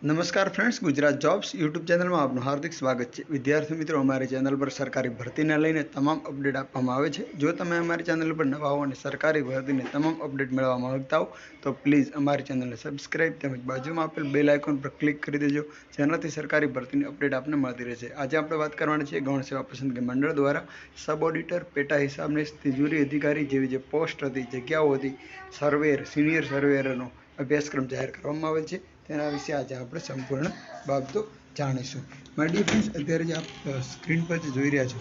નમસ્કાર friends, Gujarat jobs YouTube ચેનલમાં આપનું હાર્દિક સ્વાગત છે। વિદ્યાર્થી મિત્રો, અમારી ચેનલ પર સરકારી ભરતીને લઈને તમામ અપડેટ આપવામાં આવે છે। જો તમે અમારી ચેનલ પર નવા હો અને સરકારી ભરતીને તમામ અપડેટ મેળવવા માંગતા હો તો પ્લીઝ અમારી ચેનલને સબસ્ક્રાઇબ તેમજ બાજુમાં આપેલ બેલ આઇકોન પર ક્લિક કરી દેજો, જેનાથી સરકારી ભરતીની અપડેટ આપને મળતી રહેશે। આજે આપણે વાત કરવાની છે ગૌણ સેવા પસંદગી મંડળ દ્વારા સબ ઓડિટર, પેટા હિસાબનીશ, તિજોરી અધિકારી જેવી જે પોસ્ટ હતી, જગ્યાઓ હતી, સર્વેયર, સિનિયર સર્વેયરનો અભ્યાસક્રમ જાહેર કરવામાં આવેલ છે। તેના વિશે આજે આપણે સંપૂર્ણ બાબતો જાણીશું। માય ડિયર ફ્રેન્ડ્સ, અત્યારે જે આપ સ્ક્રીન પર જે જોઈ રહ્યા છો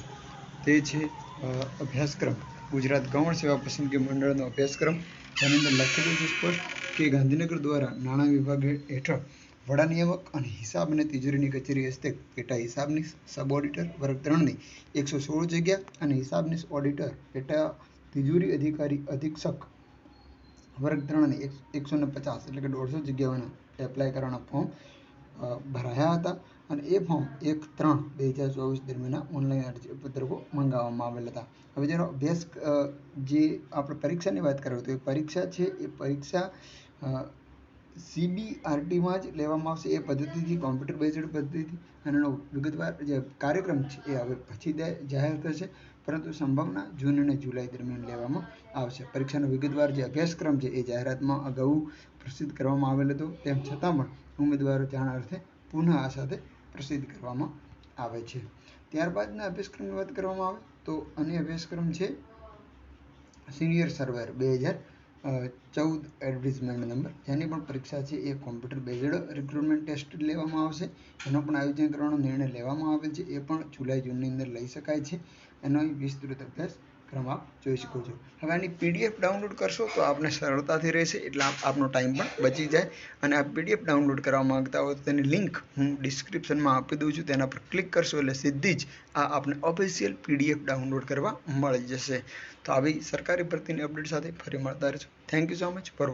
તે છે અભ્યાસક્રમ, ગુજરાત ગૌણ સેવા પસંદગી મંડળનો અભ્યાસક્રમ, જેની અંદર લખેલું છે સ્પષ્ટ કે ગાંધીનગર દ્વારા નાણાં વિભાગ હેઠળ વડા નિયામક અને હિસાબ અને તિજોરીની કચેરી હસ્તે પેટા હિસાબનીશ સબ ઓડિટર વર્ગ 3ની 116 જગ્યા અને હિસાબનીશ ઓડિટર પેટા તિજોરી અધિકારી અધિક્ષક વર્ગ 3ની 150 એટલે કે 150 જગ્યાઓના એપ્લાય કરવાના ફોર્મ ભરાયા હતા અને એ ફોર્મ 1/3/2024 દરમિયાન ઓનલાઈન અરજીપત્રકો મંગાવવામાં આવેલ હતા। હવે જેનો અભ્યાસ જે આપણે પરીક્ષાની વાત કરીએ તો એ પરીક્ષા છે, એ પરીક્ષા CBRTમાં જ લેવામાં આવશે, એ પદ્ધતિથી, કોમ્પ્યુટર બેઝડ પદ્ધતિથી, અને એનો વિગતવાર જે કાર્યક્રમ છે એ હવે પછી જાહેર થશે, પરંતુ સંભાવના જૂન અને જુલાઈ દરમિયાન લેવામાં આવશે। પરીક્ષાનો વિગતવાર જે અભ્યાસક્રમ છે એ જાહેરાતમાં અગાઉ પ્રસિદ્ધ કરવામાં આવેલ હતો, તેમ છતાં પણ ઉમેદવારો જાણ અર્થે પુનઃ આ સાથે પ્રસિદ્ધ કરવામાં આવે છે। ત્યારબાદના અભ્યાસક્રમની વાત કરવામાં આવે તો અન્ય અભ્યાસક્રમ છે સિનિયર સર્વેયર 2014 એડવર્ટાઇઝમેન્ટ નંબર, જેની પણ પરીક્ષા છે એ કોમ્પ્યુટર બેઝડ રિક્રુટમેન્ટ ટેસ્ટ લેવામાં આવશે। એનો પણ આયોજન કરવાનો નિર્ણય લેવામાં આવેલ છે, એ પણ જુલાઈ-જૂનની અંદર લઈ શકાય છે। એનો વિસ્તૃત અભ્યાસક્રમ આપ જોઈ શકો છો। હવે આની PDF ડાઉનલોડ કરશો તો આપને સરળતાથી રહેશે, એટલે આપનો ટાઈમ પણ બચી જાય। અને આ PDF ડાઉનલોડ કરવા માંગતા હોય તો તેની લિંક હું ડિસ્ક્રિપ્શનમાં આપી દઉં છું, તેના પર ક્લિક કરશો એટલે સીધી જ આ આપને ઓફિશિયલ PDF ડાઉનલોડ કરવા મળી જશે। તો આવી સરકારી ભરતીની અપડેટ સાથે ફરી મળતા રહેશું। Thank you so much four